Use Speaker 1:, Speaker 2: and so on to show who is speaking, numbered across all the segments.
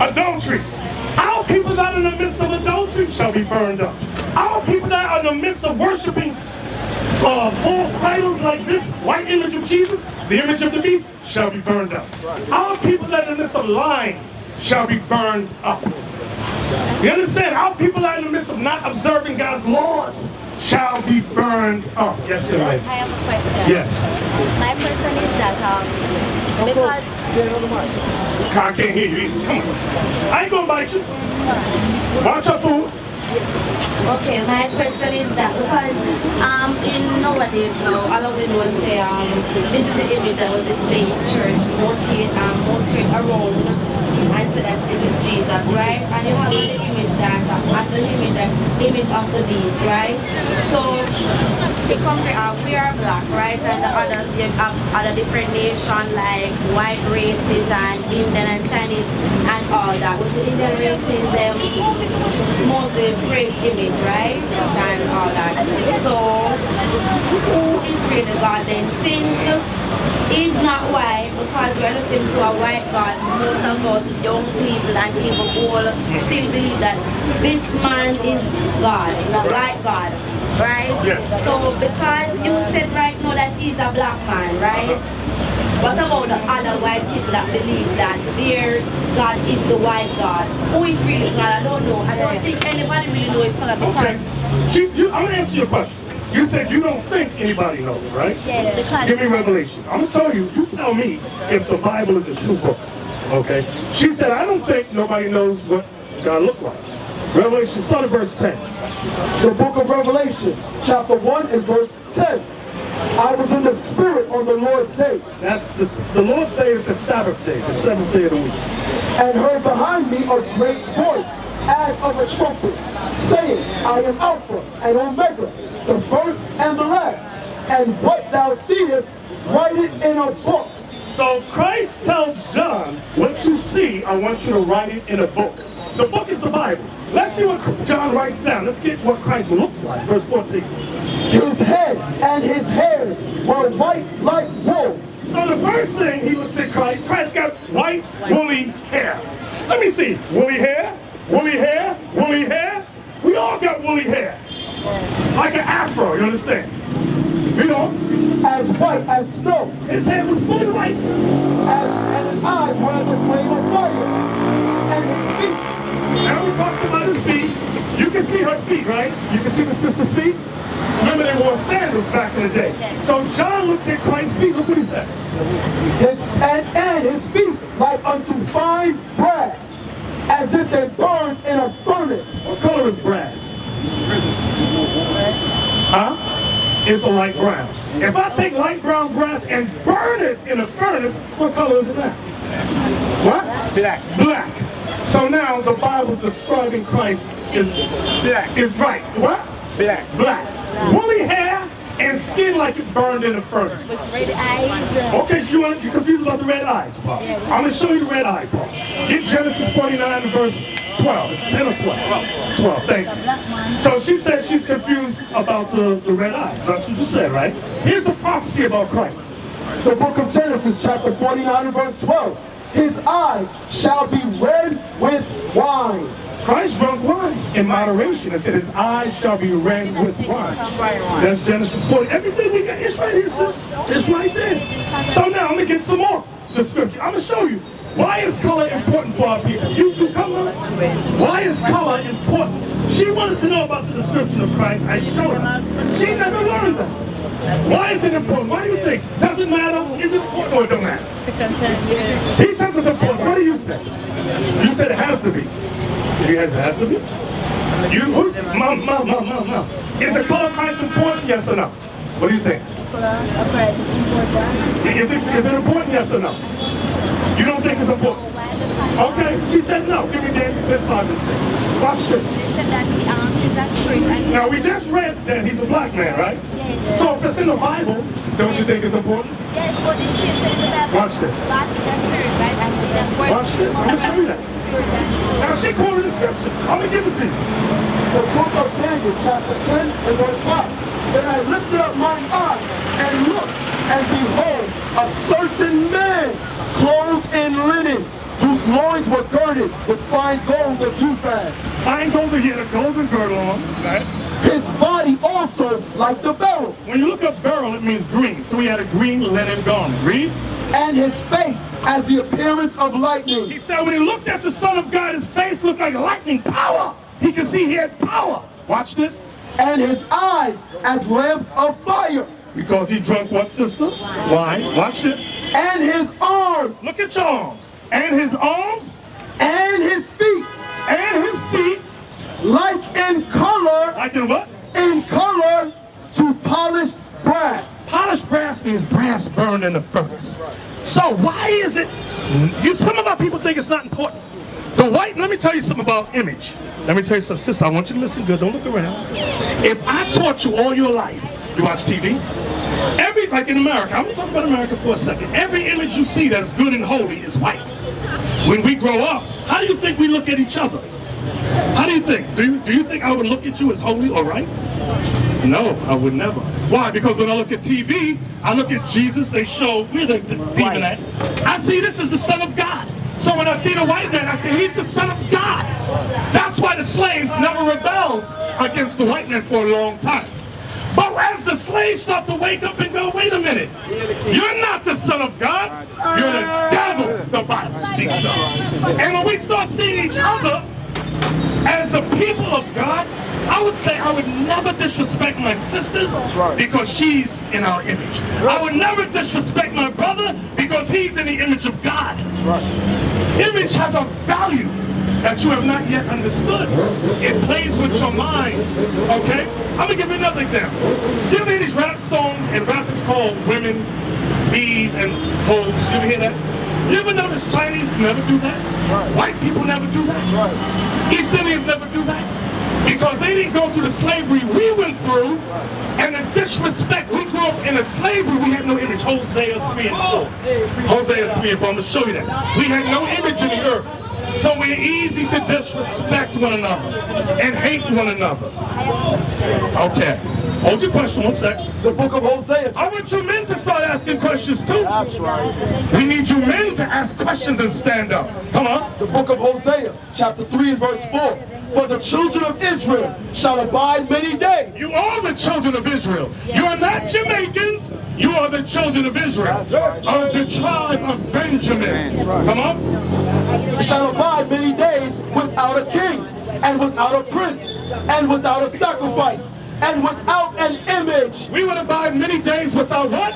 Speaker 1: Adultery. Our people that are in the midst of adultery shall be burned up. Our people that are in the midst of worshiping false idols like this white image of Jesus, the image of the beast, shall be burned up. Our people that are in the midst of lying shall be burned up. You understand? Our people that are in the midst of not observing God's laws shall be burned up. Yes, sir.
Speaker 2: I have a question.
Speaker 1: Yes.
Speaker 2: My question is that because
Speaker 1: I can't hear you. Come on. I ain't gonna bite you. Watch your food.
Speaker 2: okay, my question is that because in nowadays now, all of the know say this is the image that was displayed in church, most church around, and so that this is Jesus, right? And you have the image that image of the beast, right? So we are black, right? And the others, you have other different nations like white races and Indian and Chinese and all that. With the Indian races, them mostly praise image, right? And all that. So who is really God then? Since is not white, because we're looking to a white God, most of us young people and even old still believe that this man is God, the white God, right?
Speaker 1: Yes.
Speaker 2: So because you said right now that he's a black man, right? What about the other white people that believe that their God is the white God? Who is really God? I don't know. I don't think anybody really knows God because...
Speaker 1: Okay. I'm going to answer your question. You said you don't think anybody knows, right?
Speaker 2: Yes, because...
Speaker 1: Give me Revelation. I'm going to tell you, you tell me if the Bible is a true book, okay? She said, I don't think nobody knows what God looked like. Revelation, start at verse 10.
Speaker 3: The book of Revelation, chapter 1 and verse 10. I was in the Spirit on the Lord's day.
Speaker 1: That's the Lord's day is the Sabbath day, the seventh day of the week.
Speaker 3: And heard behind me a great voice, as of a trumpet, saying, I am Alpha and Omega, the first and the last. And what thou seest, write it in a book.
Speaker 1: So Christ tells John, what you see, I want you to write it in a book. The book is the Bible. Let's see what John writes down. Let's get what Christ looks like. Verse 14.
Speaker 3: His head and his hairs were white like wool.
Speaker 1: So the first thing he looks at Christ, Christ got white, woolly hair. Let me see. Woolly hair, woolly hair, woolly hair. We all got woolly hair. Like an afro, you understand? You know?
Speaker 3: As white as snow.
Speaker 1: His hair was fully white.
Speaker 3: And his eyes were as a flame of fire. And his feet.
Speaker 1: Now we talked about his feet. You can see her feet, right? You can see the sister's feet. Remember they wore sandals back in the day. So John looks at Christ's feet. Look what he said.
Speaker 3: And his feet like unto fine brass, as if they burned in a furnace.
Speaker 1: What color is brass? Huh? It's a light brown. If I take light brown brass and burn it in a furnace, what color is it now? What?
Speaker 4: Black.
Speaker 1: Black. So now the Bible's describing Christ is
Speaker 4: Black.
Speaker 1: Is right. What?
Speaker 4: Black.
Speaker 1: Black. Woolly hair and skin like it burned in a furnace.
Speaker 2: With red eyes.
Speaker 1: Okay, you're confused about the red eyes, Paul. I'm going to show you the red eye, Paul. Get Genesis 49 and verse 12. It's 10 or 12. 12, thank you. So she said she's confused about the red eyes. That's what you said, right? Here's the prophecy about Christ.
Speaker 3: The book of Genesis, chapter 49 and verse 12. His eyes shall be red with wine.
Speaker 1: Christ drank wine in moderation. It said his eyes shall be red with wine. That's Genesis 40. Everything we got, it's right here, sis. It's right there. So now I'm going to get some more description. I'm going to show you. Why is color important for our people? You come on. Why is color important? She wanted to know about the description of Christ. I told her. She never learned that. Why is it important? Why do you think? Does it matter? Is it important or it don't matter? He says it's important. What do you say? You said it has to be. It has to be? Who's? Mom. Is the color of Christ important? Yes or no? What do you think? Is it important? Yes or no? You don't think it's important? Okay, she said no. Give me Daniel 10:5 and 6. Watch this. Now we just read that he's a black man, right? So if it's in the Bible, don't you think it's important? Watch this. Watch this. I'm going to show you that. Now she quoted the scripture. I'm going to give it to you.
Speaker 3: The book of Daniel, chapter 10 and verse 5. Then I lifted up mine eyes and looked, and behold, a certain man clothed in linen, whose whose loins were girded with fine gold of Uphaz.
Speaker 1: Fine gold, he had a golden girdle on. Right?
Speaker 3: His body also like the beryl.
Speaker 1: When you look up beryl, it means green. So he had a green linen garment. Read.
Speaker 3: And his face as the appearance of lightning.
Speaker 1: He said when he looked at the Son of God, his face looked like lightning power. He could see he had power. Watch this.
Speaker 3: And his eyes as lamps of fire.
Speaker 1: Because he drunk what, sister? Wine. Watch this.
Speaker 3: And his arms.
Speaker 1: Look at your arms. And his arms.
Speaker 3: And his feet.
Speaker 1: And his feet.
Speaker 3: Like in color.
Speaker 1: Like in what?
Speaker 3: In color to polished brass.
Speaker 1: Polished brass means brass burned in the furnace. So why is it, some of our people think it's not important. The white, let me tell you something about image. Let me tell you something, sister, I want you to listen good, don't look around. If I taught you all your life, you watch TV, like in America, I'm gonna talk about America for a second. Every image you see that's good and holy is white. When we grow up, how do you think we look at each other? How do you think? Do you think I would look at you as holy or right? No, I would never. Why? Because when I look at TV, I look at Jesus, they show, where the demon at? I see this is the Son of God. So when I see the white man, I say, he's the Son of God. That's why the slaves never rebelled against the white man for a long time. But as the slaves start to wake up and go, wait a minute, you're not the Son of God, you're the devil, the Bible speaks of. And when we start seeing each other as the people of God, I would say I would never disrespect my sisters because she's in our image. I would never disrespect my brother because he's in the image of God. Image has a value that you have not yet understood. It plays with your mind, okay? I'm gonna give you another example. You ever hear these rap songs and rap is called women, bees, and hoes? You ever hear that? You ever notice Chinese never do that? White people never do that? East Indians never do that? Because they didn't go through the slavery we went through, and the disrespect. We grew up in a slavery, we had no image. Hosea 3 and 4. Hosea 3 and 4, I'm going to show you that. We had no image in the earth. So we're easy to disrespect one another and hate one another. Okay. Hold your question 1 sec.
Speaker 3: The book of Hosea.
Speaker 1: I want you men to start asking questions too.
Speaker 3: That's right.
Speaker 1: We need you men to ask questions and stand up. Come on.
Speaker 3: The book of Hosea, chapter 3 and verse 4. For the children of Israel shall abide many days.
Speaker 1: You are the children of Israel. You are not Jamaicans. You are the children of Israel. Of the tribe of Benjamin. Come on.
Speaker 3: Shall abide many days without a king, and without a prince, and without a sacrifice, and without an image.
Speaker 1: We would abide many days without what?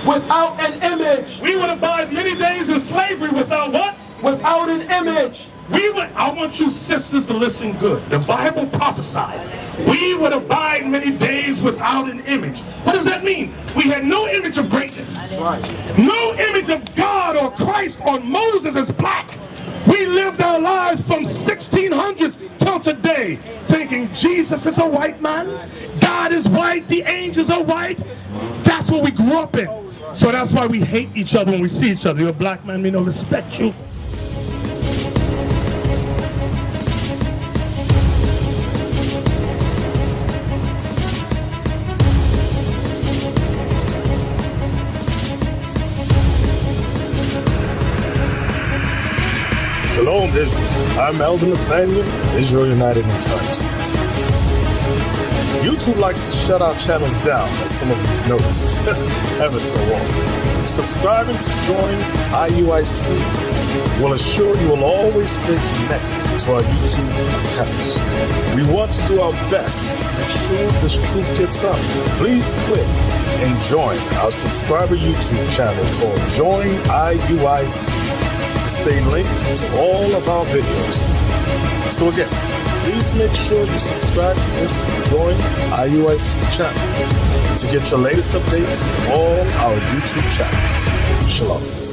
Speaker 3: Without an image.
Speaker 1: We would abide many days in slavery without what?
Speaker 3: Without an image.
Speaker 1: I want you sisters to listen good. The Bible prophesied we would abide many days without an image. What does that mean? We had no image of greatness. No image of God or Christ or Moses as black. We lived our lives from 1600s till today thinking Jesus is a white man, God is white, the angels are white. That's what we grew up in. So that's why we hate each other when we see each other. You're a black man, we don't respect you.
Speaker 4: Shalom, Israel. I'm Elder Nathaniel of Israel United in Christ. YouTube likes to shut our channels down, as some of you have noticed, ever so often. Subscribing to join IUIC will assure you will always stay connected to our YouTube accounts. We want to do our best to make sure this truth gets out. Please click and join our subscriber YouTube channel called Join IUIC to stay linked to all of our videos. So again, please make sure you subscribe to this Join IUIC channel to get your latest updates on all our YouTube channels. Shalom.